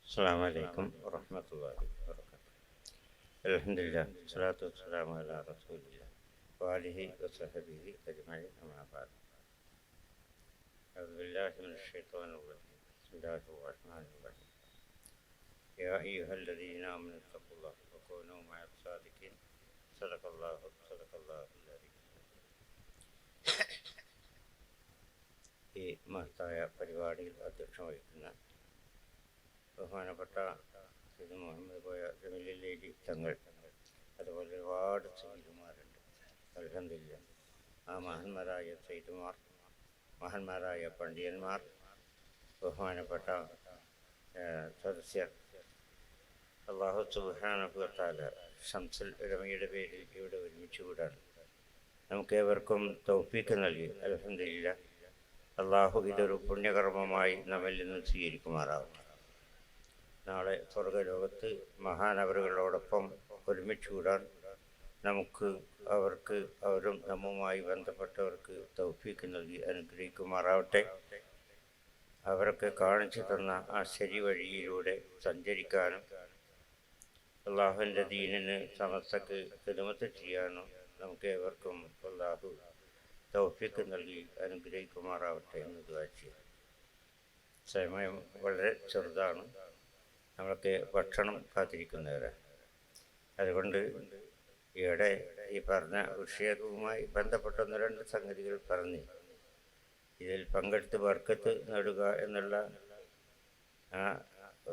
السلام عليكم ورحمة الله وبركاته. الحمد لله والصلاة والسلام على رسول الله وآله وصحبه أجمعين أما بعد. أعوذ بالله من الشيطان الرجيم. بسم الله الرحمن الرحيم. يا أيها الذين آمنوا اتقوا الله وكونوا مع الصادقين. صدق الله العظيم. ഈ മഹത്തായ പരിപാടിയിൽ അധ്യക്ഷം വഹിക്കുന്ന ബഹുമാനപ്പെട്ട സയ്യിദ് മുഹമ്മദ് കോയ ജമീലുല്ലൈലി തങ്ങൾ, അതുപോലെ ഒരുപാട് സയ്യിദുമാരുണ്ട്. അൽഹംദുലില്ലാ, ആ മഹാന്മാരായ സയ്യിദുമാർ, മഹാന്മാരായ പണ്ഡിതന്മാർ, ബഹുമാനപ്പെട്ട സദസ്യർ, അല്ലാഹു സുബ്ഹാനഹു വ തആല ശംസുൽ ഉലമയുടെ പേരിൽ ഇവിടെ ഒരുമിച്ച് കൂടാണ് നമുക്കേവർക്കും തൗഫീഖ് നൽകി. അൽഹംദുലില്ലാ, അള്ളാഹു ഇതൊരു പുണ്യകർമ്മമായി നമ്മിൽ നിന്ന് സ്വീകരിക്കുമാറാവും. നാളെ സ്വർഗലോകത്ത് മഹാനവറുകളോടൊപ്പം ഒരുമിച്ച് കൂടാൻ നമുക്ക് അവരും നമ്മുമായി ബന്ധപ്പെട്ടവർക്ക് തൗഫീഖ് നൽകി അനുഗ്രഹിക്കുമാറാവട്ടെ. അവരൊക്കെ കാണിച്ചു തന്ന ആ ശരി വഴിയിലൂടെ സഞ്ചരിക്കാനും അള്ളാഹുവിൻ്റെ ദീനിന് സമസ്തക്ക് ഖിദ്മത്ത് ചെയ്യാനും നമുക്ക് ഏവർക്കും അള്ളാഹു തൗഫീഖ് നൽകി അനുഗ്രഹിക്കുമാറാവട്ടെ എന്ന് ദുആ ചെയ്യാം. സമയം വളരെ ചെറുതാണ്, നമ്മളൊക്കെ ഭക്ഷണം കാത്തിരിക്കുന്നവരാണ്. അതുകൊണ്ട് ഇവിടെ ഈ പറഞ്ഞ വിഷയവുമായി ബന്ധപ്പെട്ട ഒന്ന് രണ്ട് സംഗതികൾ പറഞ്ഞ് ഇതിൽ പങ്കെടുത്ത് ബർക്കത്ത് നേടുക എന്നുള്ള ആ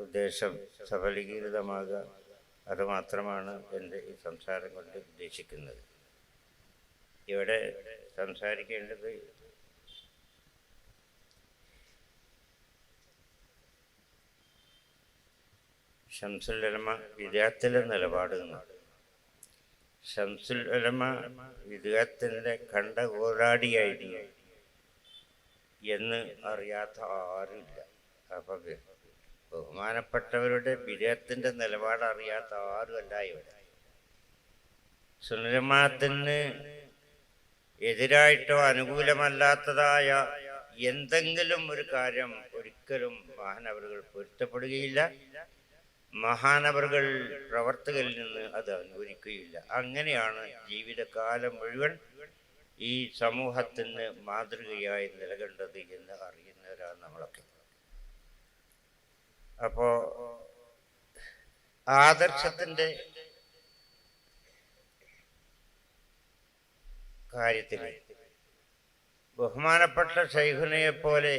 ഉദ്ദേശം സഫലീകൃതമാകുക, അതുമാത്രമാണ് എൻ്റെ ഈ സംസാരം കൊണ്ട് ഉദ്ദേശിക്കുന്നത്. ഇവിടെ സംസാരിക്കേണ്ടത് ശംസുൽ ഉലമ വിദഅത്തിലെ നിലപാട് എന്നാണ്. ശംസുൽ ഉലമ വിദഅത്തിൻ്റെ കണ്ട പോരാടിയായിരുന്നു എന്ന് അറിയാത്ത ആരുമില്ല. അപ്പം ബഹുമാനപ്പെട്ടവരുടെ വിദഅത്തിൻ്റെ നിലപാട് അറിയാത്ത ആരുമല്ല ഇവിടെ. സുന്നത്തുൽ എതിരായിട്ടോ അനുകൂലമല്ലാത്തതായ എന്തെങ്കിലും ഒരു കാര്യം ഒരിക്കലും മഹാനവറുകൾ പൊരുത്തപ്പെടുകയില്ല, മഹാനവറുകൾ പ്രവർത്തകരിൽ നിന്ന് അത് അനുകൂലിക്കുകയില്ല. അങ്ങനെയാണ് ജീവിതകാലം മുഴുവൻ ഈ സമൂഹത്തിന് മാതൃകയായി നിലകൊണ്ടത് എന്ന് അറിയുന്നവരാണ് നമ്മളൊക്കെ. അപ്പോ ആദർശത്തിൻ്റെ കാര്യത്തിൽ ബഹുമാനപ്പെട്ട ശൈഖുനയെ പോലെ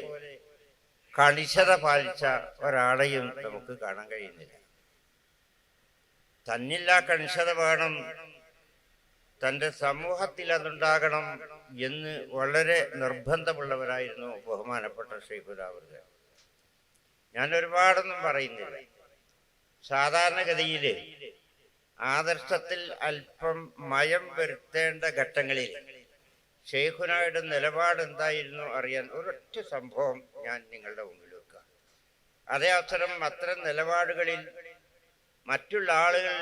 കണിശത പാലിച്ച ഒരാളെയും നമുക്ക് കാണാൻ കഴിയുന്നില്ല. തന്നില്ലാ കണിശത വേണം, തൻ്റെ സമൂഹത്തിൽ അതുണ്ടാകണം എന്ന് വളരെ നിർബന്ധമുള്ളവരായിരുന്നു ബഹുമാനപ്പെട്ട ശൈഖുന അവர்கள். ഞാൻ ഒരുപാടൊന്നും പറയുന്നില്ല. സാധാരണഗതിയിൽ ആദർശത്തിൽ അല്പം മയം വരുത്തേണ്ട ഘട്ടങ്ങളിൽ ശൈഖുനായുടെ നിലപാട് എന്തായിരുന്നു അറിയാൻ ഒരൊറ്റ സംഭവം ഞാൻ നിങ്ങളുടെ മുമ്പിൽ വെക്കുക. അതേ അവസരം അത്തരം നിലപാടുകളിൽ മറ്റുള്ള ആളുകൾ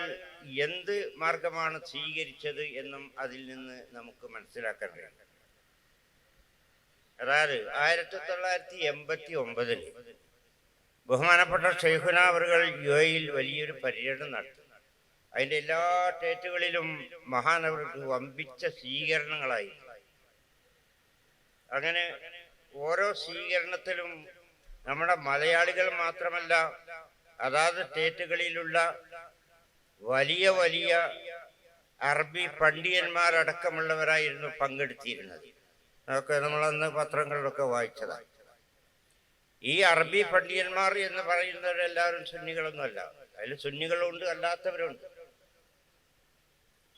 എന്ത് മാർഗമാണ് സ്വീകരിച്ചത് എന്നും അതിൽ നിന്ന് നമുക്ക് മനസ്സിലാക്കാൻ കഴിയും. അതായത് 1989 ബഹുമാനപ്പെട്ട ശൈഖുന അവர்கள் യുഎഇയിൽ വലിയൊരു പര്യടനം നടത്തി. അതിൻ്റെ എല്ലാ സ്റ്റേറ്റുകളിലും മഹാനവർക്ക് വമ്പിച്ച സ്വീകരണങ്ങളായി. അങ്ങനെ ഓരോ സ്വീകരണത്തിലും നമ്മുടെ മലയാളികൾ മാത്രമല്ല, അതാത് സ്റ്റേറ്റുകളിലുള്ള വലിയ വലിയ അറബി പണ്ഡിതന്മാരടക്കമുള്ളവരായിരുന്നു പങ്കെടുത്തിരുന്നത്. അതൊക്കെ നമ്മളന്ന് പത്രങ്ങളിലൊക്കെ വായിച്ചതാണ്. ഈ അറബി പണ്ഡിതന്മാർ എന്ന് പറയുന്നവരെല്ലാവരും സുന്നികളൊന്നുമല്ല, അതിൽ സുന്നികളുണ്ട്, അല്ലാത്തവരുണ്ട്.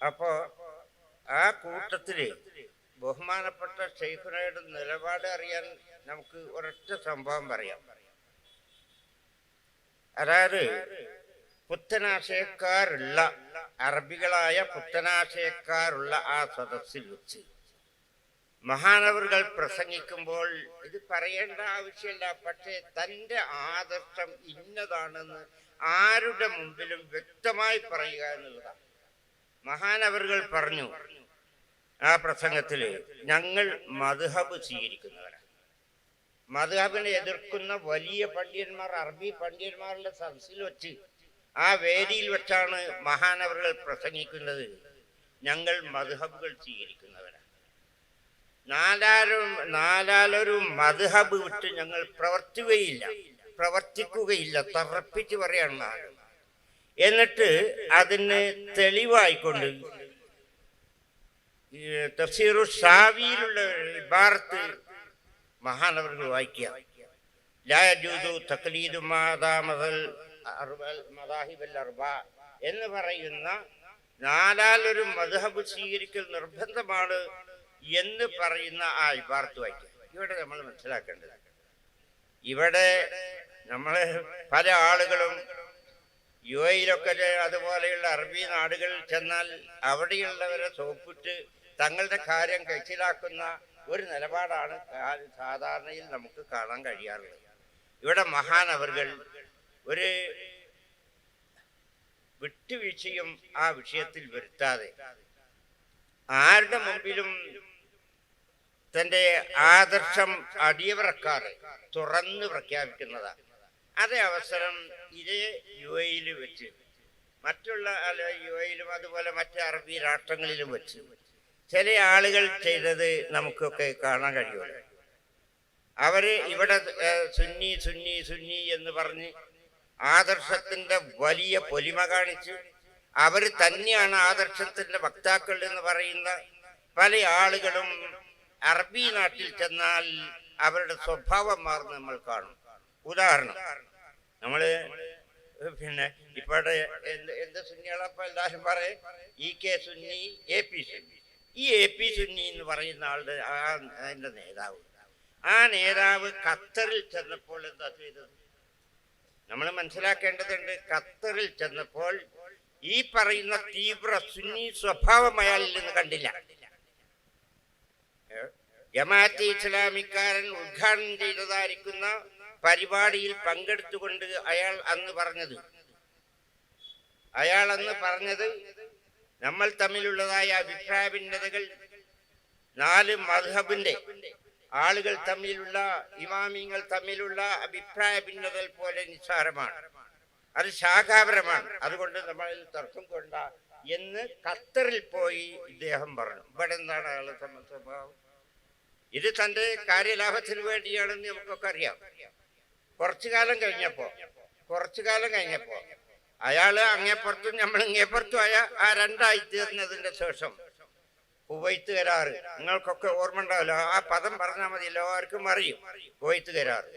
അപ്പോ ആ കൂട്ടത്തില് ബഹുമാനപ്പെട്ട ശൈഖുനയുടെ നിലപാട് അറിയാൻ നമുക്ക് ഒരൊറ്റ സംഭവം പറയാം. അതായത് പുത്തനാശയക്കാരുള്ള അറബികളായ പുത്തനാശയക്കാരുള്ള ആ സദസ്സിൽ വെച്ച് മഹാനവറുകൾ പ്രസംഗിക്കുമ്പോൾ ഇത് പറയേണ്ട ആവശ്യമില്ല, പക്ഷേ തൻ്റെ ആദർശം ഇന്നതാണെന്ന് ആരുടെ മുമ്പിലും വ്യക്തമായി പറയുക എന്നുള്ളതാണ്. മഹാനവറുകൾ പറഞ്ഞു ആ പ്രസംഗത്തിൽ, ഞങ്ങൾ മദ്ഹബ് സ്വീകരിക്കുന്നവരാണ്. മദ്ഹബിനെ എതിർക്കുന്ന വലിയ പണ്ഡിതന്മാർ, അറബി പണ്ഡിതന്മാരുടെ സദസ്സിൽ വെച്ച്, ആ വേദിയിൽ വെച്ചാണ് മഹാനവറുകൾ പ്രസംഗിക്കുന്നത്, ഞങ്ങൾ മദ്ഹബുകൾ സ്വീകരിക്കുന്നവരാണ്. നാലാലൊരു മദ്ഹബ് വിട്ട് ഞങ്ങൾ പ്രവർത്തിക്കുകയില്ല, തറപ്പിച്ച് പറയാണ്. എന്നിട്ട് അതിന് തെളിവായിക്കൊണ്ട് തഫ്സീറു സാവിയിലുള്ള ഇബാറത്ത് മഹാനവറുകൾ വായിക്കുക. ലാ യജൂസു തഖ്ലീദു മാദാമൽ മദാഹിബൽ അർബഅ എന്ന് പറയുന്ന നാലാലൊരു മദ്ഹബ് സ്വീകരിക്കൽ നിർബന്ധമാണ് എന്ന് പറയുന്ന ആ ഇബാറത്ത് വായിക്കുക. ഇവിടെ നമ്മൾ മനസ്സിലാക്കേണ്ടത്, ഇവിടെ നമ്മൾ പല ആളുകളും യുഎഇയിലൊക്കെ അതുപോലെയുള്ള അറബി നാടുകളിൽ ചെന്നാൽ അവിടെയുള്ളവരെ സോപ്പിട്ട് തങ്ങളുടെ കാര്യം കഴിച്ചിലാക്കുന്ന ഒരു നിലപാടാണ് സാധാരണയിൽ നമുക്ക് കാണാൻ കഴിയാറുള്ളത്. ഇവിടെ മഹാനവറുകൾ ഒരു വിട്ടുവീഴ്ചയും ആ വിഷയത്തിൽ വരുത്താതെ ആരുടെ മുമ്പിലും തന്റെ ആദർശം അടിയവിറക്കാതെ തുറന്ന് പ്രഖ്യാപിക്കുന്നതാണ്. അതേ അവസരം ഇതേ യുഎഇയിൽ വെച്ച് മറ്റുള്ള യുഎഇയിലും അതുപോലെ മറ്റ് അറബി രാഷ്ട്രങ്ങളിലും വെച്ച് ചില ആളുകൾ ചെയ്തത് നമുക്കൊക്കെ കാണാൻ കഴിയുമല്ലോ. അവര് ഇവിടെ സുന്നി സുന്നി സുന്നി എന്ന് പറഞ്ഞ് ആദർശത്തിന്റെ വലിയ പൊലിമ കാണിച്ച് അവർ തന്നെയാണ് ആദർശത്തിന്റെ വക്താക്കൾ എന്ന് പറയുന്ന പല ആളുകളും അറബി നാട്ടിൽ ചെന്നാൽ അവരുടെ സ്വഭാവം മാറുന്ന നമ്മൾ കാണും. ഉദാഹരണം, നമ്മള് പിന്നെ ഇപ്പോഴെ എന്ത് സുന്നികളപ്പോ എല്ലാവരും പറയും EK സുന്നി, AP സുന്നി. ഈ AP സുന്നി എന്ന് പറയുന്ന ആളുടെ അതിന്റെ നേതാവ്, ആ നേതാവ് ഖത്തറിൽ ചെന്നപ്പോൾ എന്താ ചെയ്തത് നമ്മൾ മനസ്സിലാക്കേണ്ടതുണ്ട്. ഖത്തറിൽ ചെന്നപ്പോൾ ഈ പറയുന്ന തീവ്ര സുന്നി സ്വഭാവം അയാളിൽ നിന്ന് കണ്ടില്ല. ജമാഅത്തെ ഇസ്ലാമിക്കാരൻ ഉദ്ഘാടനം ചെയ്തതായിരിക്കുന്ന പരിപാടിയിൽ പങ്കെടുത്തുകൊണ്ട് അയാൾ അന്ന് പറഞ്ഞത് നമ്മൾ തമ്മിലുള്ളതായ അഭിപ്രായ ഭിന്നതകൾ 4 മദ്ഹബിന്റെ ആളുകൾ തമ്മിലുള്ള, ഇമാമിങ്ങൾ തമ്മിലുള്ള അഭിപ്രായ ഭിന്നതകൾ പോലെ നിസ്സാരമാണ്, അത് ശാഖാപരമാണ്, അതുകൊണ്ട് നമ്മളിൽ തർക്കം കൊണ്ട എന്ന് ഖത്തറിൽ പോയി ഇദ്ദേഹം പറഞ്ഞു. ഇവിടെ എന്താണ് അയാളുടെ സ്വഭാവം? ഇത് തന്റെ കാര്യലാഭത്തിന് വേണ്ടിയാണെന്ന് നമുക്കൊക്കെ അറിയാം. കുറച്ചു കാലം കഴിഞ്ഞപ്പോ അയാള് അങ്ങേപ്പുറത്തും നമ്മൾ ഇങ്ങേപ്പുറത്തും ആയ ആ രണ്ടായി തീർന്നതിന്റെ ശേഷം കുവൈത്ത് കരാറ്, നിങ്ങൾക്കൊക്കെ ഓർമ്മ ഉണ്ടാവില്ല, ആ പദം പറഞ്ഞാൽ മതി, എല്ലാവർക്കും അറിയും. കുവൈത്ത് കരാറ്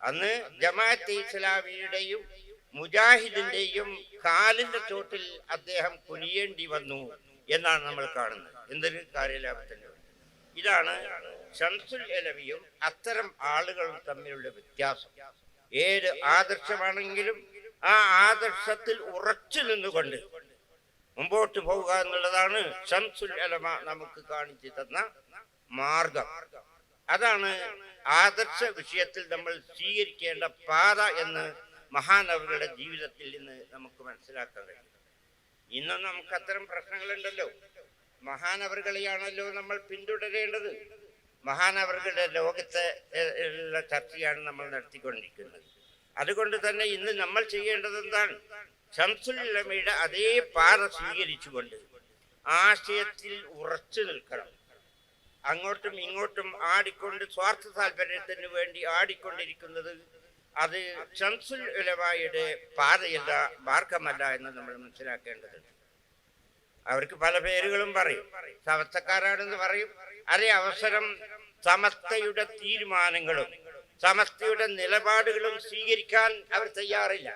അന്ന് ജമാഅത്തെ ഇസ്ലാമിയുടെയും മുജാഹിദിന്റെയും കാലിന്റെ ചോട്ടിൽ അദ്ദേഹം കുനിയേണ്ടി വന്നു എന്നാണ് നമ്മൾ കാണുന്നത്. എന്തൊരു കാര്യലാഭത്തിന്. ഇതാണ് ശംസുൽ അലവിയും അത്തരം ആളുകളും തമ്മിലുള്ള വ്യത്യാസം. ഏത് ആദർശമാണെങ്കിലും ആ ആദർശത്തിൽ ഉറച്ചു നിന്നുകൊണ്ട് മുമ്പോട്ട് പോവുക എന്നുള്ളതാണ് ശംസുൽ അലമ നമുക്ക് കാണിച്ചു തന്ന മാർഗം. അതാണ് ആദർശ വിഷയത്തിൽ നമ്മൾ സ്വീകരിക്കേണ്ട പാത എന്ന് മഹാനവറുകളുടെ ജീവിതത്തിൽ നിന്ന് നമുക്ക് മനസ്സിലാക്കാൻ കഴിയും. ഇന്നും നമുക്ക് അത്തരം പ്രശ്നങ്ങളുണ്ടല്ലോ. മഹാനവറുകളെയാണല്ലോ നമ്മൾ പിന്തുടരേണ്ടത്. മഹാനവറുകളുടെ ലോകത്തെ ചർച്ചയാണ് നമ്മൾ നടത്തിക്കൊണ്ടിരിക്കുന്നത്. അതുകൊണ്ട് തന്നെ ഇന്ന് നമ്മൾ ചെയ്യേണ്ടത് എന്താണ്? ശംസുൽ ഉലമയുടെ അതേ പാത സ്വീകരിച്ചുകൊണ്ട് ആശയത്തിൽ ഉറച്ചു നിൽക്കണം. അങ്ങോട്ടും ഇങ്ങോട്ടും ആടിക്കൊണ്ട് സ്വാർത്ഥ താല്പര്യത്തിന് വേണ്ടി ആടിക്കൊണ്ടിരിക്കുന്നത് അത് ശംസുൽ ഉലമയുടെ പാതയല്ല, മാർഗമല്ല എന്ന് നമ്മൾ മനസ്സിലാക്കേണ്ടതുണ്ട്. അവർക്ക് പല പേരുകളും പറയും. സമസ്തക്കാരാണെന്ന് പറയും. അതേ അവസരം സമസ്തയുടെ തീരുമാനങ്ങളും സമസ്തയുടെ നിലപാടുകളും സ്വീകരിക്കാൻ അവർ തയ്യാറില്ല.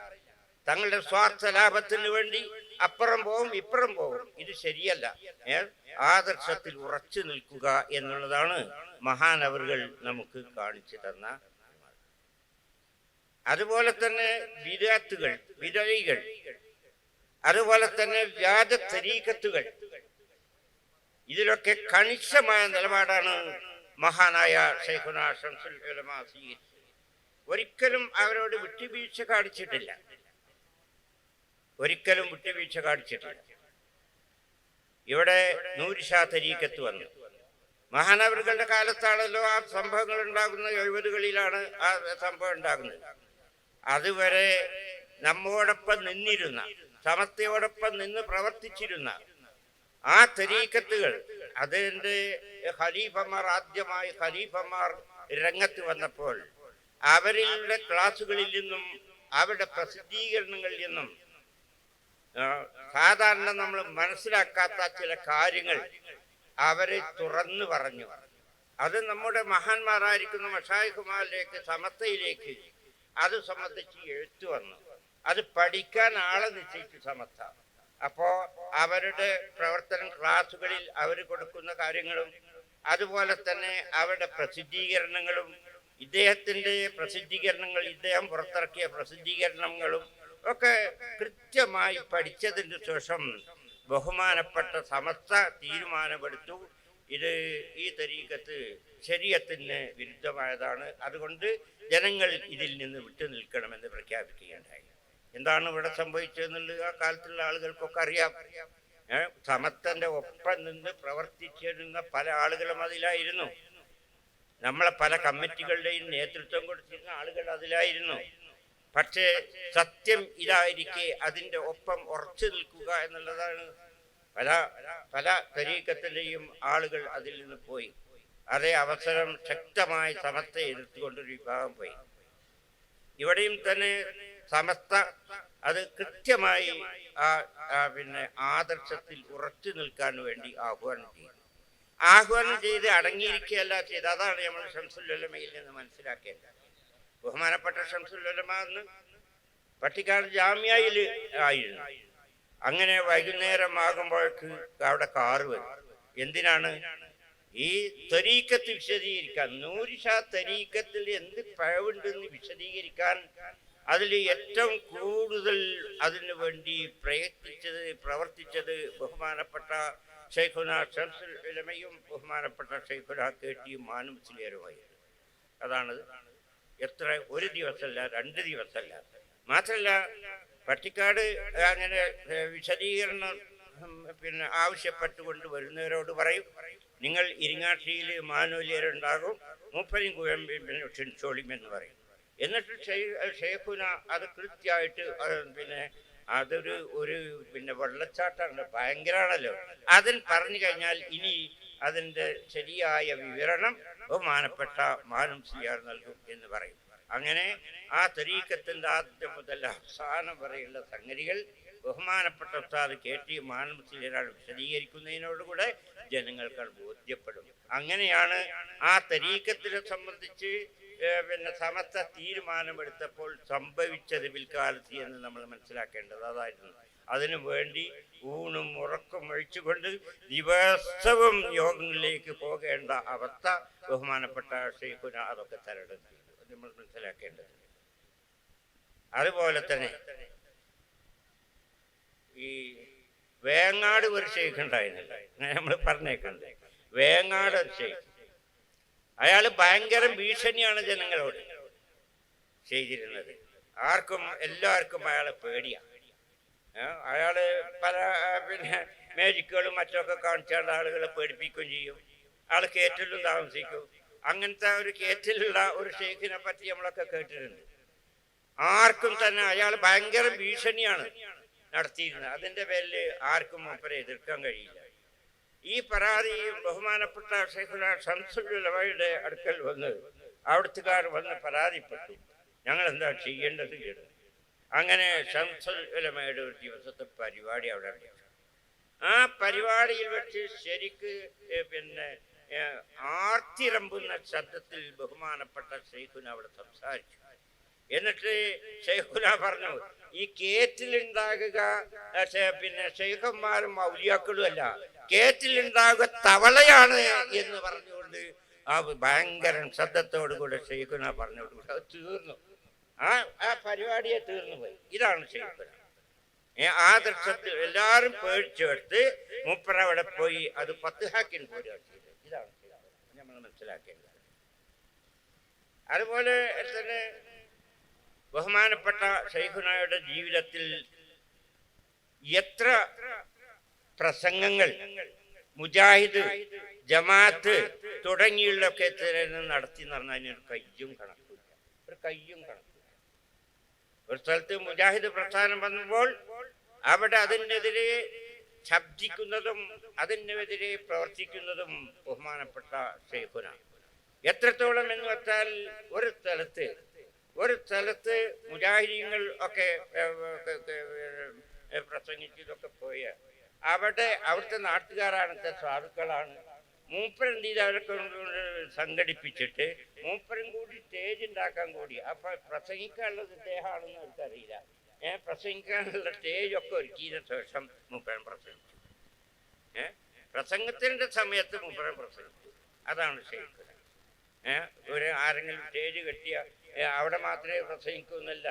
തങ്ങളുടെ സ്വാർത്ഥ ലാഭത്തിന് വേണ്ടി അപ്പുറം പോവും ഇപ്പുറം പോവും. ഇത് ശരിയല്ല. ആദർശത്തിൽ ഉറച്ചു നിൽക്കുക എന്നുള്ളതാണ് മഹാനവറുകൾ നമുക്ക് കാണിച്ചു തന്ന. അതുപോലെ തന്നെ ബിദ്അത്തുകൾ, ബിദ്അകൾ, അതുപോലെ തന്നെ വ്യാജ തരീഖത്തുകൾ, ഇതിലൊക്കെ കണിശമായ നിലപാടാണ് മഹാനായ ശൈഖുനാ ശംസുൽ ഉലമ സ്വീകരിച്ചത്. ഒരിക്കലും അവരോട് വിട്ടുവീഴ്ച കാണിച്ചിട്ടില്ല. ഇവിടെ നൂർ ഷാ തരീഖത്ത് വന്നു. മഹാനവറുകളുടെ കാലത്താണല്ലോ ആ സംഭവങ്ങൾ ഉണ്ടാകുന്നത്. 70കളിലാണ് ആ സംഭവം ഉണ്ടാകുന്നത്. അതുവരെ നമ്മോടൊപ്പം നിന്നിരുന്ന, സമസ്തയോടൊപ്പം നിന്ന് പ്രവർത്തിച്ചിരുന്ന ആ തരീക്കത്തുകൾ, അതിൻ്റെ ഖലീഫമാർ, ആദ്യമായി ഖലീഫമാർ രംഗത്ത് വന്നപ്പോൾ അവരുടെ ക്ലാസുകളിൽ നിന്നും അവരുടെ പ്രസിദ്ധീകരണങ്ങളിൽ നിന്നും സാധാരണ നമ്മൾ മനസ്സിലാക്കാത്ത ചില കാര്യങ്ങൾ അവരെ തുറന്നു പറഞ്ഞു. അത് നമ്മുടെ മഹാന്മാരായിരിക്കുന്ന മശായിഖുമാരിലേക്ക്, സമസ്തയിലേക്ക് അത് സംബന്ധിച്ച് എഴുത്തു വന്നു. അത് പഠിക്കാൻ ആളെ നിശ്ചയിച്ചു സമസ്ത. അപ്പോ അവരുടെ പ്രവർത്തനം, ക്ലാസുകളിൽ അവർ കൊടുക്കുന്ന കാര്യങ്ങളും അതുപോലെ തന്നെ അവരുടെ പ്രസിദ്ധീകരണങ്ങളും, ഇദ്ദേഹത്തിൻ്റെ പ്രസിദ്ധീകരണങ്ങൾ, ഇദ്ദേഹം പുറത്തിറക്കിയ പ്രസിദ്ധീകരണങ്ങളും ഒക്കെ കൃത്യമായി പഠിച്ചതിന് ശേഷം ബഹുമാനപ്പെട്ട സമസ്ത തീരുമാനമെടുത്തു, ഇത് ഈ തരീഖത്ത് ശരീഅത്തിന് വിരുദ്ധമായതാണ്, അതുകൊണ്ട് ജനങ്ങൾ ഇതിൽ നിന്ന് വിട്ടുനിൽക്കണമെന്ന് പ്രഖ്യാപിക്കുകയുണ്ടായി. എന്താണ് ഇവിടെ സംഭവിച്ചതെന്നുള്ളത് ആ കാലത്തുള്ള ആളുകൾക്കൊക്കെ അറിയാം. സമസ്തന്റെ ഒപ്പം നിന്ന് പ്രവർത്തിച്ചിരുന്ന പല ആളുകളും അതിലായിരുന്നു. നമ്മളെ പല കമ്മിറ്റികളുടെയും നേതൃത്വം കൊടുത്തിരുന്ന ആളുകൾ അതിലായിരുന്നു. പക്ഷേ സത്യം ഇതായിരിക്കെ അതിൻ്റെ ഒപ്പം ഉറച്ചു നിൽക്കുക എന്നുള്ളതാണ്. പല പല തരീഖത്തിൻ്റെയും ആളുകൾ അതിൽ നിന്ന് പോയി. അതേ അവസരം ശക്തമായി സമസ്തയെ എതിർത്തുകൊണ്ടൊരു വിഭാഗം പോയി. ഇവിടെയും തന്നെ സമസ്ത അത് കൃത്യമായി പിന്നെ ആദർശത്തിൽ ഉറച്ചു നിൽക്കാൻ വേണ്ടി ആഹ്വാനം ചെയ്ത് അടങ്ങിയിരിക്കുകയല്ല ചെയ്ത്. അതാണ് നമ്മൾ ശംസുൽ ഉലമയിൽ നിന്ന് മനസ്സിലാക്കേണ്ടത്. ബഹുമാനപ്പെട്ട ശംസുൽ ഉലമ എന്ന് പട്ടിക്കാട് ജാമ്യയിൽ ആയിരുന്നു. അങ്ങനെ വൈകുന്നേരം ആകുമ്പോഴേക്ക് അവിടെ കാറ് വരും. എന്തിനാണ്? ഈ തരീഖത്ത് വിശദീകരിക്കാൻ, നൂരി ഷാ തരീഖത്തിൽ എന്ത് പഴവുണ്ടെന്ന് വിശദീകരിക്കാൻ, അതിൽ ഏറ്റവും കൂടുതൽ അതിനു വേണ്ടി പ്രവർത്തിച്ചത് ബഹുമാനപ്പെട്ട ശൈഖുന ശംസുൽ ഉലമയും ബഹുമാനപ്പെട്ട ശൈഖുന KT മാനും മുസ്ലിയാരുമായിരുന്നു. അതാണ് എത്ര, ഒരു ദിവസമല്ല, 2 ദിവസമല്ല. മാത്രമല്ല പട്ടിക്കാട് അങ്ങനെ വിശദീകരണം പിന്നെ ആവശ്യപ്പെട്ടുകൊണ്ട് വരുന്നവരോട് പറയും, നിങ്ങൾ ഇരിങ്ങാട്ടിയിൽ മാനൂലിയരുണ്ടാകും, മൂപ്പരും കുഴമ്പിനും ക്ഷണിച്ചോളിയും എന്ന് പറയും. എന്നിട്ട് ഷെയ്ഖുന അത് കൃത്യമായിട്ട് പിന്നെ അതൊരു പിന്നെ വെള്ളച്ചാട്ടമാണ്, ഭയങ്കരമാണല്ലോ. അതിൽ പറഞ്ഞു കഴിഞ്ഞാൽ ഇനി അതിൻ്റെ ശരിയായ വിവരണം ബഹുമാനപ്പെട്ട മാനും സിയാർ നൽകും എന്ന് പറയും. അങ്ങനെ ആ തരീഖത്തിൻ്റെ ആദ്യം മുതൽ അവസാനം വരെയുള്ള സംഗതികൾ ബഹുമാനപ്പെട്ട ഉസ്താദ് KT മാനും സിയാർ വിശദീകരിക്കുന്നതിനോടുകൂടെ ജനങ്ങൾക്ക് ബോധ്യപ്പെടും. അങ്ങനെയാണ് ആ തരീഖത്തിനെ സംബന്ധിച്ച് പിന്നെ സമസ്ത തീരുമാനമെടുത്തപ്പോൾ സംഭവിച്ചത് പിൽക്കാലത്ത് എന്ന് നമ്മൾ മനസ്സിലാക്കേണ്ടത് അതായിരുന്നു. അതിനു വേണ്ടി ഊണും ഉറക്കം ഒഴിച്ചുകൊണ്ട് ദിവസവും യോഗങ്ങളിലേക്ക് പോകേണ്ട അവസ്ഥ ബഹുമാനപ്പെട്ട ഷെയ്ഖുന അതൊക്കെ തരണം ചെയ്തു. നമ്മൾ മനസ്സിലാക്കേണ്ടത്. അതുപോലെ തന്നെ ഈ വേങ്ങാട് ഒരു ഷെയ്ഖ് ഉണ്ടായിരുന്നില്ല, നമ്മൾ പറഞ്ഞേക്കണ്ടേ. വേങ്ങാട് ഒരു ഷെയ്ഖ്, അയാൾ ഭയങ്കര ഭീഷണിയാണ് ജനങ്ങളോട് ചെയ്തിരുന്നത്. എല്ലാവർക്കും അയാളെ പേടിയാണ്. അയാള് പല പിന്നെ മേജിക്കുകളും മറ്റൊക്കെ കാണിച്ചാണ്ട് ആളുകളെ പേടിപ്പിക്കുകയും ചെയ്യും. ആൾ കേറ്റിലും താമസിക്കും. അങ്ങനത്തെ ഒരു കേറ്റിലുള്ള ഒരു ഷെയ്ഖിനെ പറ്റി നമ്മളൊക്കെ കേട്ടിട്ടുണ്ട്. ആർക്കും തന്നെ അയാൾ ഭയങ്കര ഭീഷണിയാണ് നടത്തിയിരുന്നത്. അതിൻ്റെ പേരിൽ ആർക്കും മൂപ്പരെ എതിർക്കാൻ കഴിയില്ല. ഈ പരാതി ബഹുമാനപ്പെട്ട ശൈഖുന ശംസുൽ ഉലമയുടെ അടുക്കൽ വന്ന് അവിടുത്തുകാർ വന്ന് പരാതിപ്പെട്ടു. ഞങ്ങൾ എന്താ ചെയ്യേണ്ടത് എന്ന്. അങ്ങനെ ശംസുൽ ഉലമയുടെ ഒരു ദിവസത്തെ പരിപാടി അവിടെ വെച്ചു. ആ പരിപാടിയിൽ വെച്ച് ശരിക്ക് പിന്നെ ആർത്തിരമ്പുന്ന ശബ്ദത്തിൽ ബഹുമാനപ്പെട്ട ശൈഖുന അവിടെ സംസാരിച്ചു. എന്നിട്ട് ശൈഖുന പറഞ്ഞു, ഈ കേറ്റിലുണ്ടാകുക പിന്നെ ശൈഖന്മാരും ഔലിയാക്കളും അല്ല, കേറ്റിലുണ്ടാകുക തവളയാണ് എന്ന് പറഞ്ഞുകൊണ്ട് ആ ഭയങ്കര ശബ്ദത്തോടുകൂടെ ശൈഖുന പറഞ്ഞുകൊടുകൂടെ അത് തീർന്നു. ആ പരിപാടിയെ തീർന്നു പോയി. ഇതാണ് ശൈഖുന. ആദർശത്തിൽ എല്ലാവരും പേടിച്ചെടുത്ത് മൂപ്പരവിടെ പോയി അത് ഫത്ഹാക്കിൻ പോരുകയാണ് ചെയ്തത്. ഇതാണ് നമ്മൾ മനസ്സിലാക്കേണ്ടത്. അതുപോലെ തന്നെ ബഹുമാനപ്പെട്ട ശൈഖുനയുടെ ജീവിതത്തിൽ എത്ര പ്രസംഗങ്ങൾ മുജാഹിദ്, ജമാഅത്ത് തുടങ്ങിയുള്ളൊക്കെ നടത്തി എന്ന് പറഞ്ഞാൽ ഒരു കയ്യും കണക്കില്ല. ഒരു സ്ഥലത്ത് മുജാഹിദ് പ്രസ്ഥാനം വന്നപ്പോൾ അവിടെ അതിനെതിരെ ശബ്ദിക്കുന്നതും അതിനെതിരെ പ്രവർത്തിക്കുന്നതും ബഹുമാനപ്പെട്ട ശൈഖുന. എത്രത്തോളം എന്ന് വെച്ചാൽ ഒരു സ്ഥലത്ത് മുജാഹിദീങ്ങൾ ഒക്കെ പ്രസംഗിച്ചതൊക്കെ പോയ അവിടുത്തെ നാട്ടുകാരാണ്, സാധുക്കളാണ്. മൂപ്പരും ചെയ്ത് അവരൊക്കെ സംഘടിപ്പിച്ചിട്ട് മൂപ്പരും കൂടി സ്റ്റേജ് ഉണ്ടാക്കാൻ കൂടി. അപ്പൊ പ്രസംഗിക്കാനുള്ളത് ഇദ്ദേഹമാണെന്ന് അവർക്കറിയില്ല. പ്രസംഗിക്കാനുള്ള സ്റ്റേജൊക്കെ ഒരുക്കിയതിന് ശേഷം മൂപ്പരൻ പ്രസംഗിച്ചു. പ്രസംഗത്തിന്റെ സമയത്ത് മൂപ്പരൻ പ്രസംഗിച്ചു. അതാണ് ശൈഖുന. ആരെങ്കിലും സ്റ്റേജ് കെട്ടിയ അവിടെ മാത്രമേ പ്രസംഗിക്കുന്നില്ല.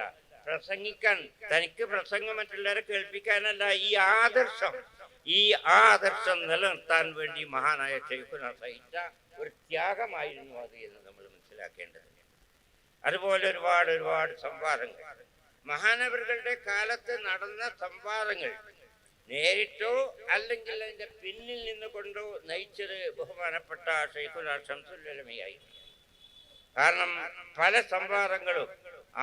പ്രസംഗിക്കാൻ, തനിക്ക് പ്രസംഗം മറ്റുള്ളവരെ കേൾപ്പിക്കാനല്ല. ഈ ആദർശം നിലനിർത്താൻ വേണ്ടി മഹാനായ ശൈഖുന സഹിച്ച ഒരു ത്യാഗമായിരുന്നു അത് എന്ന് നമ്മൾ മനസ്സിലാക്കേണ്ടതുണ്ട്. അതുപോലെ ഒരുപാട് സംവാദങ്ങൾ, മഹാനവറുകളുടെ കാലത്ത് നടന്ന സംവാദങ്ങൾ നേരിട്ടോ അല്ലെങ്കിൽ അതിന്റെ പിന്നിൽ നിന്നുകൊണ്ടോ നയിച്ചത് ബഹുമാനപ്പെട്ട ശൈഖുന ശംസുൽ ഉലമയായി. കാരണം പല സംവാദങ്ങളും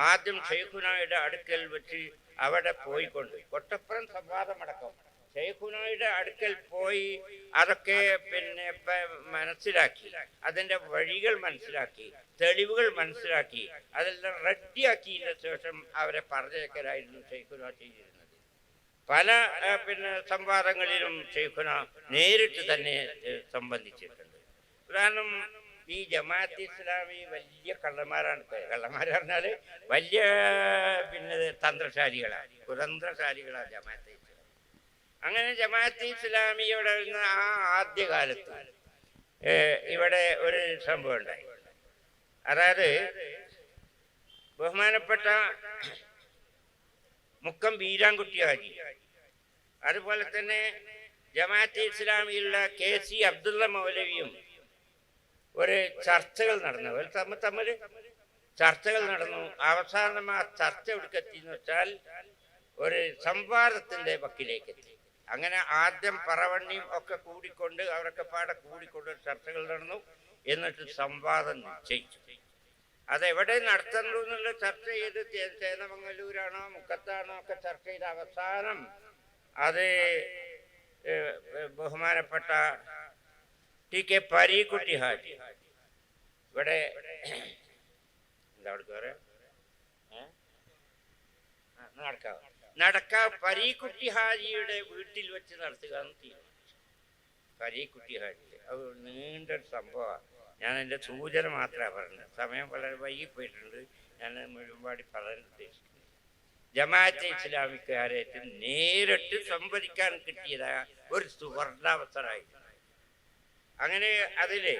ആദ്യം ശൈഖുനായുടെ അടുക്കൽ വെച്ച് അവിടെ പോയിക്കൊണ്ട്, കൊട്ടപ്പുറം സംവാദമടക്കം ശൈഖുനായുടെ അടുക്കൽ പോയി അതൊക്കെ മനസ്സിലാക്കി, അതിന്റെ വഴികൾ മനസ്സിലാക്കി, തെളിവുകൾ മനസ്സിലാക്കി, അതെല്ലാം റെഡിയാക്കിയതിന് ശേഷം അവരെ പറഞ്ഞേക്കലായിരുന്നു ശൈഖുന ചെയ്തിരുന്നത്. പല സംവാദങ്ങളിലും ശൈഖുന നേരിട്ട് തന്നെ സംബന്ധിച്ചിട്ടുണ്ട്. ഉദാഹരണം, ഈ ജമാഅത്ത് ഇസ്ലാമി വലിയ കള്ളന്മാരാണ്. കള്ളന്മാർ പറഞ്ഞാല് വലിയ തന്ത്രശാലികളാണ്, കുതന്ത്രശാലികളാണ് ജമാഅത്ത് ഇസ്ലാമി. അങ്ങനെ ജമാഅത്ത് ഇസ്ലാമിയുടെ ആദ്യകാലത്ത് ഇവിടെ ഒരു സംഭവം ഉണ്ടായി. അതായത് ബഹുമാനപ്പെട്ട മുക്കം വീരാൻകുട്ടി ഹാജി, അതുപോലെ തന്നെ ജമാഅത്തെ ഇസ്ലാമിയുള്ള KC അബ്ദുള്ള മൗലവിയും ഒരു ചർച്ചകൾ നടന്നു. അവർ തമ്മിൽ ചർച്ചകൾ നടന്നു. അവസാനം ആ ചർച്ച എവിടേക്കെത്തി എന്ന് വെച്ചാൽ ഒരു സംവാദത്തിന്റെ വക്കിലേക്ക് എത്തി. അങ്ങനെ ആദ്യം പറവണ്ണിയും ഒക്കെ കൂടിക്കൊണ്ട് അവരൊക്കെ കൂടിക്കൊണ്ട് ചർച്ചകൾ നടന്നു. എന്നിട്ട് സംവാദം നിശ്ചയിച്ചു. അതെവിടെ നടത്തുന്നു എന്നുള്ള ചർച്ച ചെയ്ത് ചേന്നമംഗലൂരാണോ മുക്കത്താണോ ഒക്കെ ചർച്ച ചെയ്ത അവസാനം അത് ബഹുമാനപ്പെട്ട TK പരീക്കുട്ടി ഹാജി, ഇവിടെ എന്താ പറയാ, നടക്കാവ് പരീക്കുട്ടി ഹാജിയുടെ വീട്ടിൽ വെച്ച് നടത്തുക എന്ന് തീരുമാനിച്ചു. പരീക്കുട്ടി ഹാജി അത് നീണ്ടൊരു സംഭവമാണ്. ഞാൻ എൻ്റെ സൂചന മാത്രമാണ് പറഞ്ഞത്. സമയം വളരെ വൈകിപ്പോയിട്ടുണ്ട്. ഞാൻ മുഴുവൻ പറയാൻ ഉദ്ദേശിക്കുന്നു. ജമാഅത്തെ ഇസ്ലാമിക്കാരായിട്ട് നേരിട്ട് സംവദിക്കാൻ കിട്ടിയതായ ഒരു സുവർണാവസരമായിരുന്നു. അങ്ങനെ അതില്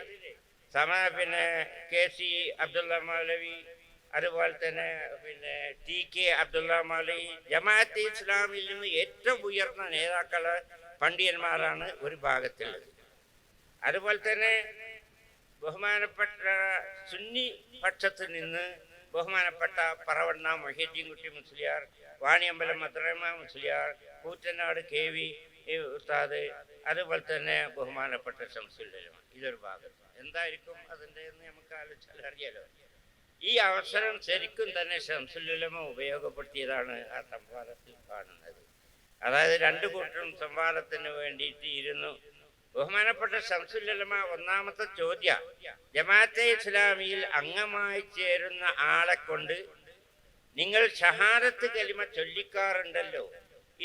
KC അബ്ദുള്ള മൗലവി, അതുപോലെ തന്നെ TK അബ്ദുള്ള മൗലവി, ജമാഅത്തെ ഇസ്ലാമിൽ നിന്ന് ഏറ്റവും ഉയർന്ന നേതാക്കള് പണ്ഡിതന്മാരാണ് ഒരു ഭാഗത്തുള്ളത്. അതുപോലെ തന്നെ ബഹുമാനപ്പെട്ട സുന്നി പക്ഷത്തിൽ നിന്ന് ബഹുമാനപ്പെട്ട പറവണ്ണ മൊഹീദ്ദീൻകുട്ടി മുസ്ലിയാർ, വാണിയമ്പലം മദ്രമ മുസ്ലിയാർ, കൂറ്റനാട് KV ഉസ്താദ്, അതുപോലെ തന്നെ ബഹുമാനപ്പെട്ട ശംസുൽ ഉലമ. ഇതൊരു ഭാഗം. എന്തായിരിക്കും അതിൻ്റെ എന്ന് നമുക്ക് ആലോചിച്ചാൽ അറിയാലോ. ഈ അവസരം ശരിക്കും തന്നെ ശംസുൽ ഉലമ ഉപയോഗപ്പെടുത്തിയതാണ് ആ സംവാദത്തിൽ കാണുന്നത്. അതായത് രണ്ടു കൂട്ടരും സംവാദത്തിന് വേണ്ടിയിട്ട് ഇരുന്നു. ബഹുമാനപ്പെട്ട ശംസുൽ ഉലമ ഒന്നാമത്തെ ചോദ്യം, ജമാഅത്തെ ഇസ്ലാമിയിൽ അംഗമായി ചേരുന്ന ആളെ കൊണ്ട് നിങ്ങൾ ഷഹാദത്ത് കലിമ ചൊല്ലിക്കാറുണ്ടല്ലോ,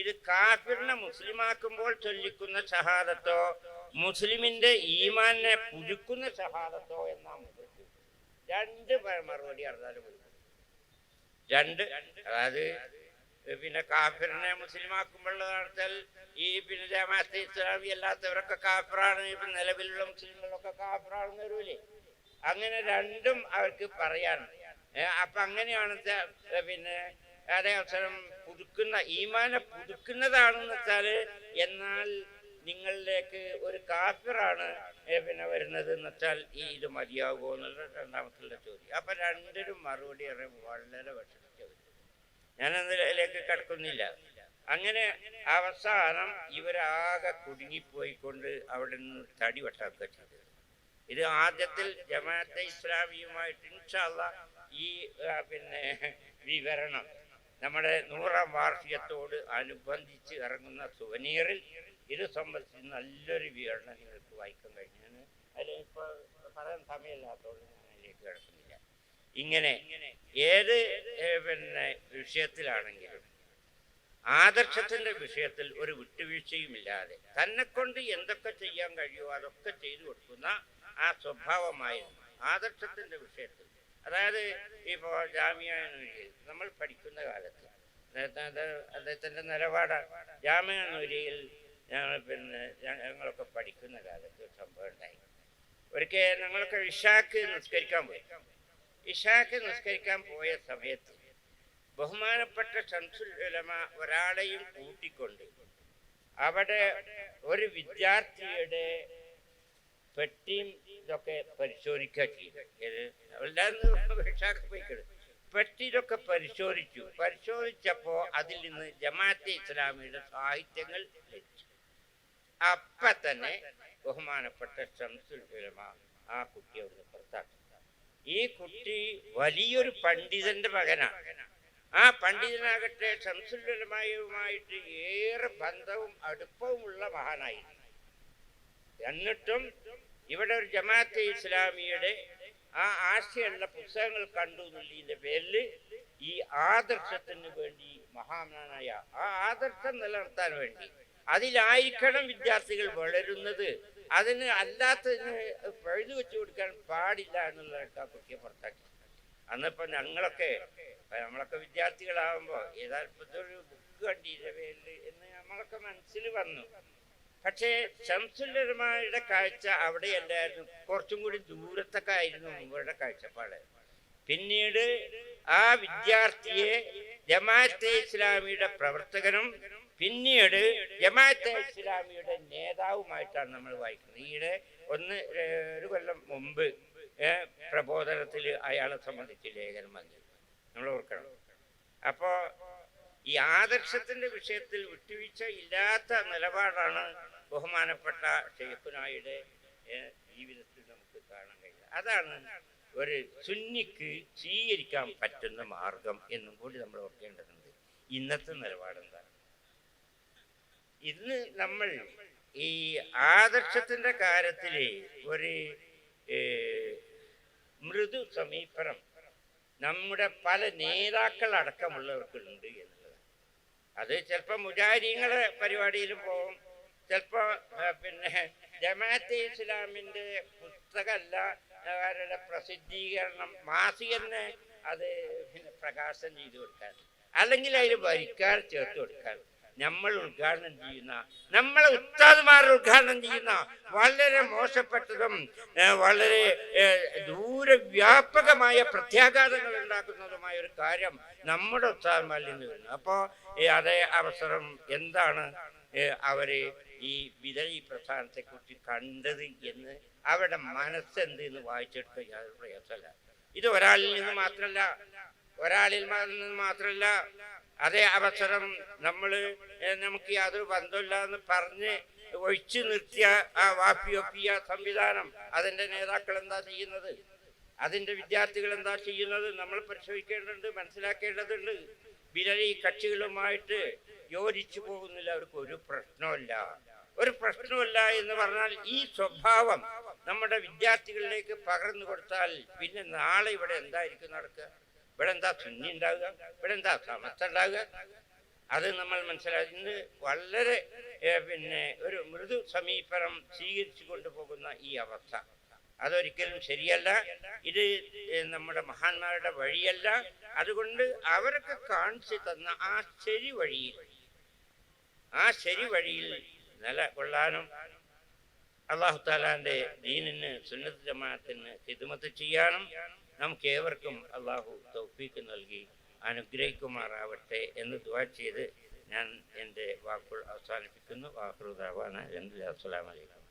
ഇത് കാഫിറിനെ മുസ്ലിമാക്കുമ്പോൾ ചൊല്ലിക്കുന്ന ഷഹാദത്തോ മുസ്ലിമിന്റെ ഈമാനെ പുതുക്കുന്ന ഷഹാദത്തോ എന്നാണ്. രണ്ട് മറുപടി അറിഞ്ഞാലും അതായത് കാഫിറിനെ മുസ്ലിമാക്കുമ്പോഴുള്ള നടത്തൽ ഈ ജമാഅത്തെ ഇസ്ലാമി അല്ലാത്തവരൊക്കെ കാഫിറാണ്, നിലവിലുള്ള മുസ്ലിങ്ങളൊക്കെ കാഫിറാണെന്ന് വരൂലേ. അങ്ങനെ രണ്ടും അവർക്ക് പറയാൻ. അപ്പൊ അങ്ങനെയാണ് അതേ അവസരം പുതുക്കുന്ന ഈമാനെ പുതുക്കുന്നതാണെന്ന് വെച്ചാല്, എന്നാൽ നിങ്ങളിലേക്ക് ഒരു കാഫിറാണ് വരുന്നത് എന്ന് വെച്ചാൽ ഇത് മതിയാകുമോ എന്നുള്ള രണ്ടാമത്തുള്ള ചോദ്യം. അപ്പൊ രണ്ടിനും മറുപടി വളരെ വിഷമിച്ചത്. ഞാനതിലേക്ക് കടക്കുന്നില്ല. അങ്ങനെ അവസാനം ഇവരാകെ കുടുങ്ങിപ്പോയിക്കൊണ്ട് അവിടെ നിന്ന് തടി വെട്ടാക്കുക ചെയ്തത്. ഇത് ആദ്യത്തിൽ ജമാഅത്തെ ഇസ്ലാമിയുമായിട്ട് ഇൻഷാ അല്ലാഹ് ഈ പിന്നെ വിവരണം നമ്മുടെ 100ാം വാർഷികത്തോട് അനുബന്ധിച്ച് ഇറങ്ങുന്ന സുവനീറിൽ ഇത് സംബന്ധിച്ച് നല്ലൊരു വിവരണം നിങ്ങൾക്ക് വായിക്കാൻ കഴിഞ്ഞാണ്. അതിൽ ഇപ്പോൾ പറയാൻ സമയമില്ലാത്തതുകൊണ്ട് ഞാൻ അതിലേക്ക് കിടക്കുന്നില്ല. ഇങ്ങനെ ഏത് പിന്നെ വിഷയത്തിലാണെങ്കിലും ആദർശത്തിന്റെ വിഷയത്തിൽ ഒരു വിട്ടുവീഴ്ചയുമില്ലാതെ തന്നെ കൊണ്ട് എന്തൊക്കെ ചെയ്യാൻ കഴിയുമോ അതൊക്കെ ചെയ്തു കൊടുക്കുന്ന ആ സ്വഭാവമായിരുന്നു ആദർശത്തിന്റെ വിഷയത്തിൽ. അതായത് ഇപ്പോൾ ജാമിയ നൂരിയയിൽ നമ്മൾ പഠിക്കുന്ന കാലത്ത് അദ്ദേഹത്തിന്റെ നിലപാട് ജാമിയ നൂരിയയിൽ ഞങ്ങളൊക്കെ പഠിക്കുന്ന കാലത്ത് ഒരു സംഭവം ഉണ്ടായി. ഒരിക്കൽ ഞങ്ങളൊക്കെ ഇശാക്ക് നിസ്കരിക്കാൻ പോയ സമയത്ത് ബഹുമാനപ്പെട്ട ശംസുൽ ഉലമ ഒരാളെയും കൂട്ടിക്കൊണ്ട് അവിടെ ഒരു വിദ്യാർത്ഥിയുടെ പെട്ടിയും ഇതൊക്കെ പരിശോധിക്കുക ചെയ്തു. പെട്ടി ഇതൊക്കെ പരിശോധിച്ചപ്പോ അതിൽ നിന്ന് ജമാഅത്തെ ഇസ്ലാമിയുടെ സാഹിത്യങ്ങൾ ലഭിച്ചു. അപ്പൊ തന്നെ ബഹുമാനപ്പെട്ട ശംസുൽ ഉലമ ആ കുട്ടിയെ ഒന്ന് പുറത്താക്കി. ഈ കുട്ടി വലിയൊരു പണ്ഡിതന്റെ മകനാണ്. ആ പണ്ഡിതനാകട്ടെ ശംസുൽ ഉലമയുമായിട്ട് ഏറെ ബന്ധവും അടുപ്പവുമുള്ള മഹാനായിരുന്നു. എന്നിട്ടും ഇവിടെ ഒരു ജമാഅത്തെ ഇസ്ലാമിയുടെ ആ ആശയമുള്ള പുസ്തകങ്ങൾ കണ്ടു എന്നുള്ളതിന്റെ പേരിൽ ഈ ആദർശത്തിന് വേണ്ടി മഹാനായ ആ ആദർശം നിലനിർത്താൻ വേണ്ടി അതിലായിരിക്കണം വിദ്യാർത്ഥികൾ വളരുന്നത്. അതിന് അല്ലാത്തതിന് പഴുതു വെച്ചു കൊടുക്കാൻ പാടില്ല എന്നുള്ളതൊക്കെ ആ കുട്ടിയെ പുറത്താക്കി. അന്നിപ്പോ നമ്മളൊക്കെ വിദ്യാർത്ഥികളാവുമ്പോ ഏതായാലും ഒരു ബുക്ക് കണ്ടിന്റെ പേരിൽ എന്ന് നമ്മളൊക്കെ മനസ്സിൽ വന്നു. പക്ഷേ ശംസുൽ ഉലമയുടെ കാഴ്ച അവിടെയല്ലായിരുന്നു, കുറച്ചും കൂടി ദൂരത്തൊക്കെ ആയിരുന്നു ഇവരുടെ കാഴ്ചപ്പാട്. പിന്നീട് ആ വിദ്യാർത്ഥിയെ ജമാഅത്തെ ഇസ്ലാമിയുടെ പ്രവർത്തകനും പിന്നീട് ജമാഅത്തെ ഇസ്ലാമിയുടെ നേതാവുമായിട്ടാണ് നമ്മൾ വായിക്കുന്നത്. ഈയിടെ ഒരു കൊല്ലം മുമ്പ് പ്രബോധനത്തിൽ അയാളെ സംബന്ധിച്ച് ലേഖനം വന്നു, നമ്മൾ ഓർക്കണം. അപ്പോ ഈ ആദർശത്തിന്റെ വിഷയത്തിൽ വിട്ടുവീഴ്ച ഇല്ലാത്ത നിലപാടാണ് ബഹുമാനപ്പെട്ട ശൈഖുനായുടെ ജീവിതത്തിൽ നമുക്ക് കാണാൻ കഴിയുക. അതാണ് ഒരു സുന്നിക്ക് സ്വീകരിക്കാൻ പറ്റുന്ന മാർഗം എന്നും കൂടി നമ്മൾ ഓർക്കേണ്ടതുണ്ട്. ഇന്നത്തെ നിലപാടെന്താണ്? ഇന്ന് നമ്മൾ ഈ ആദർശത്തിന്റെ കാര്യത്തിൽ ഒരു മൃദു സമീപനം നമ്മുടെ പല നേതാക്കൾ അടക്കമുള്ളവർക്കുണ്ട് എന്നുള്ളത്. അത് ചിലപ്പോൾ മുജാഹിദീങ്ങളുടെ പരിപാടിയിലും പോകും, ചിലപ്പോൾ പിന്നെ ജമാഅത്തെ ഇസ്ലാമിന്റെ പുസ്തകമല്ല അവരുടെ പ്രസിദ്ധീകരണം മാസികന്നെ അത് പിന്നെ പ്രകാശനം ചെയ്തു കൊടുക്കാൻ, അല്ലെങ്കിൽ അതിൽ വരിക്കാർ ചേർത്ത് കൊടുക്കാൻ നമ്മൾ ഉദ്ഘാടനം ചെയ്യുന്ന, നമ്മളെ ഉസ്താദുമാർ ഉദ്ഘാടനം ചെയ്യുന്ന വളരെ മോശപ്പെട്ടതും വളരെ ദൂരവ്യാപകമായ പ്രത്യാഘാതങ്ങൾ ഉണ്ടാക്കുന്നതുമായ ഒരു കാര്യം നമ്മുടെ ഉസ്താദുമാരിൽ നിന്ന് വരുന്നു. അപ്പോൾ അതേ അവസരം എന്താണ് അവര് ഈ വിതഴി പ്രസ്ഥാനത്തെക്കുറിച്ച് കണ്ടത് എന്ന് അവരുടെ മനസ്സെന്ത് എന്ന് വായിച്ചെടുക്കാൻ യാതൊരു പ്രയാസമല്ല. ഇത് ഒരാളിൽ നിന്ന് മാത്രമല്ല അതേ അവസരം നമുക്ക് യാതൊരു ബന്ധമില്ല എന്ന് പറഞ്ഞ് ഒഴിച്ചു നിർത്തിയ ആ വാപ്പിയൊപ്പിയ സംവിധാനം അതിൻ്റെ നേതാക്കൾ എന്താ ചെയ്യുന്നത്, അതിൻ്റെ വിദ്യാർത്ഥികൾ എന്താ ചെയ്യുന്നത് നമ്മൾ പരിശോധിക്കേണ്ടതുണ്ട്, മനസ്സിലാക്കേണ്ടതുണ്ട്. വിരലി കക്ഷികളുമായിട്ട് യോജിച്ചു പോകുന്നില്ല, അവർക്ക് ഒരു പ്രശ്നമില്ല എന്ന് പറഞ്ഞാൽ ഈ സ്വഭാവം നമ്മുടെ വിദ്യാർത്ഥികളിലേക്ക് പകർന്നു കൊടുത്താൽ പിന്നെ നാളെ ഇവിടെ എന്തായിരിക്കും നടക്കുക? ഇവിടെ എന്താ സുന്നി ഉണ്ടാവുക? ഇവിടെ എന്താ സമസ്ത ഉണ്ടാവുക? അത് നമ്മൾ മനസ്സിലാക്കുന്നത് വളരെ പിന്നെ ഒരു മൃദു സമീപനം സ്വീകരിച്ചു കൊണ്ടുപോകുന്ന ഈ അവസ്ഥ അതൊരിക്കലും ശരിയല്ല. ഇത് നമ്മുടെ മഹാന്മാരുടെ വഴിയല്ല. അതുകൊണ്ട് അവരൊക്കെ കാണിച്ചു തന്ന ആ ശരി വഴിയിൽ നിലകൊള്ളാനും അല്ലാഹു തആലാന്റെ ദീനിന് സുന്നത്ത് ജമാഅത്തിന് ഖിദ്മത്ത് ചെയ്യാനും നമുക്ക് ഏവർക്കും അല്ലാഹു തൗഫീഖ് നൽകി അനുഗ്രഹിക്കുമാറാവട്ടെ എന്ന് ദുആ ചെയ്ത് ഞാൻ എൻ്റെ വാക്കുകൾ അവസാനിപ്പിക്കുന്നു. ആഖിറു ദഅവാന അൽഹംദുലില്ലാഹി. അസ്സലാമു അലൈക്കും.